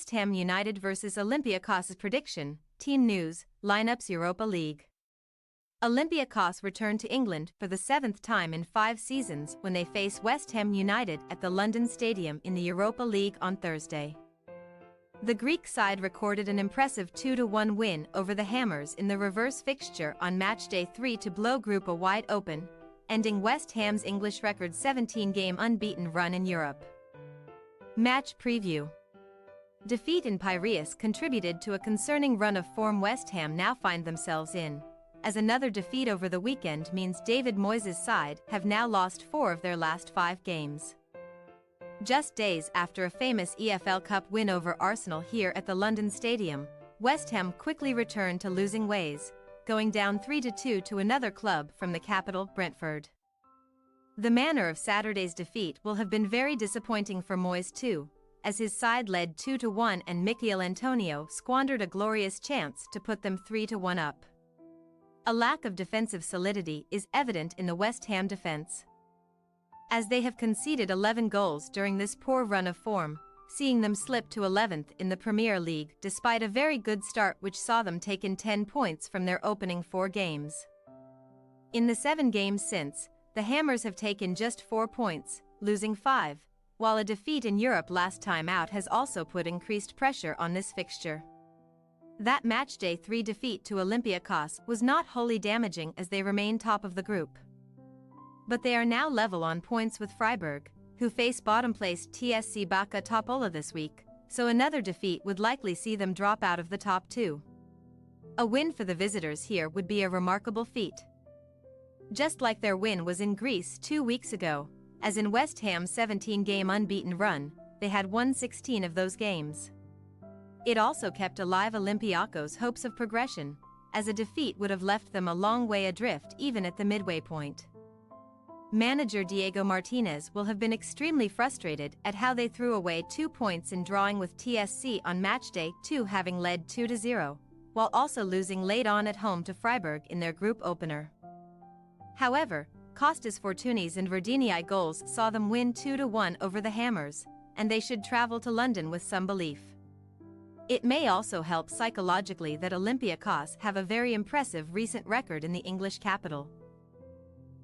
West Ham United vs Olympiacos prediction, team news, lineups Europa League. Olympiacos return to England for the 7th time in 5 seasons when they face West Ham United at the London Stadium in the Europa League on Thursday. The Greek side recorded an impressive 2-1 win over the Hammers in the reverse fixture on matchday 3 to blow Group A wide open, ending West Ham's English record 17-game unbeaten run in Europe. Match preview. Defeat in Piraeus contributed to a concerning run of form West Ham now find themselves in, as another defeat over the weekend means David Moyes' side have now lost 4 of their last 5 games. Just days after a famous EFL Cup win over Arsenal here at the London Stadium, West Ham quickly returned to losing ways, going down 3-2 to another club from the capital, Brentford. The manner of Saturday's defeat will have been very disappointing for Moyes too, as his side led 2-1 and Michail Antonio squandered a glorious chance to put them 3-1 up. A lack of defensive solidity is evident in the West Ham defense, as they have conceded 11 goals during this poor run of form, seeing them slip to 11th in the Premier League despite a very good start which saw them take in 10 points from their opening 4 games. In the 7 games since, the Hammers have taken just 4 points, losing 5, while a defeat in Europe last time out has also put increased pressure on this fixture. That matchday 3 defeat to Olympiacos was not wholly damaging as they remain top of the group. But they are now level on points with Freiburg, who face bottom-placed TSC Baka Topola this week, so another defeat would likely see them drop out of the top 2. A win for the visitors here would be a remarkable feat, just like their win was in Greece 2 weeks ago, as in West Ham's 17-game unbeaten run, they had won 16 of those games. It also kept alive Olympiacos' hopes of progression, as a defeat would have left them a long way adrift even at the midway point. Manager Diego Martinez will have been extremely frustrated at how they threw away 2 points in drawing with TSC on matchday 2, having led 2-0, while also losing late on at home to Freiburg in their group opener. However, Costas Fortounis and Verdinii goals saw them win 2-1 over the Hammers, and they should travel to London with some belief. It may also help psychologically that Olympiacos have a very impressive recent record in the English capital,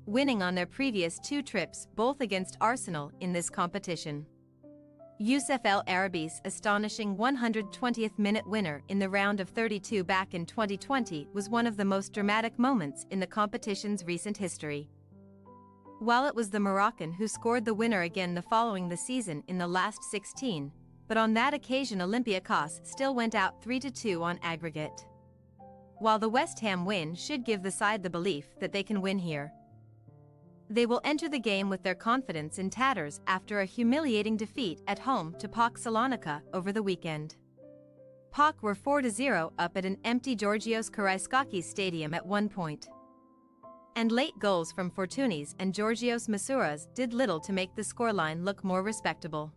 winning on their previous 2 trips, both against Arsenal in this competition. Youssef El Arabi's astonishing 120th minute winner in the round of 32 back in 2020 was one of the most dramatic moments in the competition's recent history. While it was the Moroccan who scored the winner again the following the season in the last 16, but on that occasion Olympiacos still went out 3-2 on aggregate. While the West Ham win should give the side the belief that they can win here, they will enter the game with their confidence in tatters after a humiliating defeat at home to PAOK Salonika over the weekend. PAOK were 4-0 up at an empty Georgios Karaiskakis stadium at one point, and late goals from Fortounis and Georgios Masouras did little to make the scoreline look more respectable.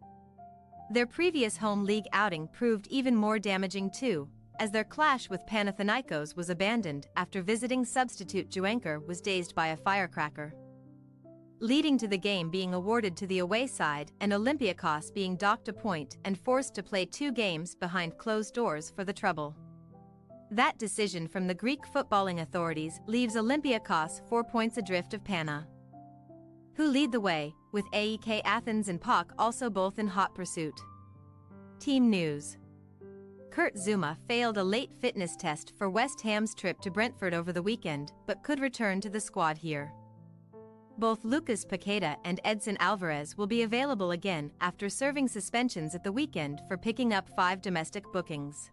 Their previous home league outing proved even more damaging too, as their clash with Panathinaikos was abandoned after visiting substitute Juanker was dazed by a firecracker, leading to the game being awarded to the away side and Olympiacos being docked a point and forced to play 2 games behind closed doors for the trouble. That decision from the Greek footballing authorities leaves Olympiacos 4 points adrift of Pana, who lead the way, with AEK Athens and PAOK also both in hot pursuit. Team news. Kurt Zouma failed a late fitness test for West Ham's trip to Brentford over the weekend but could return to the squad here. Both Lucas Paqueta and Edson Alvarez will be available again after serving suspensions at the weekend for picking up 5 domestic bookings.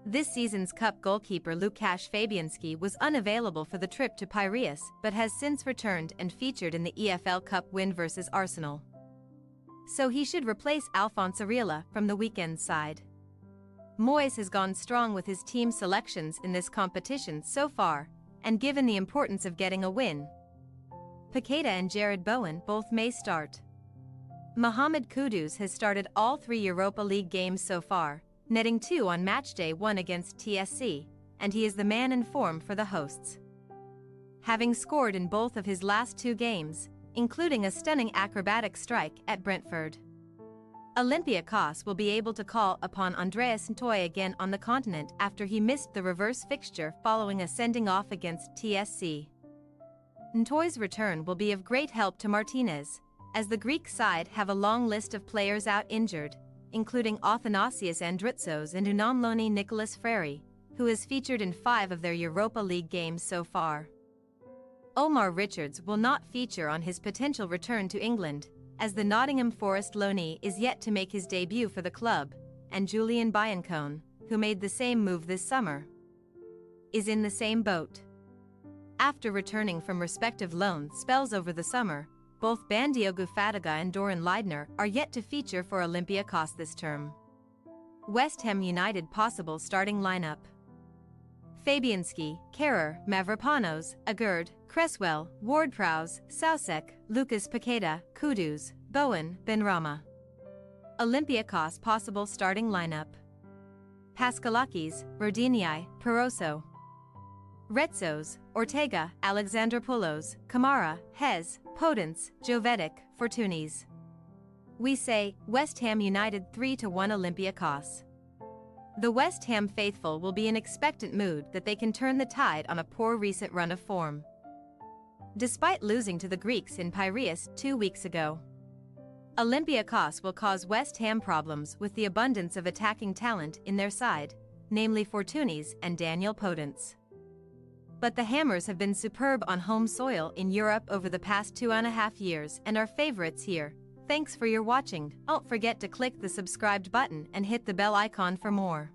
This season's Cup goalkeeper Łukasz Fabianski was unavailable for the trip to Piraeus but has since returned and featured in the EFL Cup win versus Arsenal, so he should replace Alphonse Areola from the weekend side. Moyes has gone strong with his team selections in this competition so far, and given the importance of getting a win, Paqueta and Jared Bowen both may start. Mohamed Kudus has started all 3 Europa League games so far, netting 2 on matchday 1 against TSC, and he is the man in form for the hosts, having scored in both of his last 2 games, including a stunning acrobatic strike at Brentford. Olympiacos will be able to call upon Andreas Ntoy again on the continent after he missed the reverse fixture following a sending off against TSC. Ntoy's return will be of great help to Martinez, as the Greek side have a long list of players out injured, including Athanasios Andritsos and Unamloni Nicholas Freri, who has featured in 5 of their Europa League games so far. Omar Richards will not feature on his potential return to England, as the Nottingham Forest loanee is yet to make his debut for the club, and Julian Biancone, who made the same move this summer, is in the same boat. After returning from respective loan spells over the summer, both Bandiogu Fadiga and Doran Leidner are yet to feature for Olympiacos this term. West Ham United possible starting lineup: Fabianski, Kerrer, Mavropanos, Agurd, Cresswell, Ward-Prowse, Soucek, Lucas Paqueta, Kudus, Bowen, Benrahma. Olympiacos possible starting lineup: Paskalakis, Rodinei, Peroso, Retsos, Ortega, Alexandropoulos, Kamara, Hez, Podence, Jovetic, Fortunis. We say, West Ham United 3-1 Olympiacos. The West Ham faithful will be in expectant mood that they can turn the tide on a poor recent run of form, despite losing to the Greeks in Piraeus 2 weeks ago. Olympiacos will cause West Ham problems with the abundance of attacking talent in their side, namely Fortunis and Daniel Podence. But the Hammers have been superb on home soil in Europe over the past 2.5 years and are favorites here. Thanks for your watching. Don't forget to click the subscribed button and hit the bell icon for more.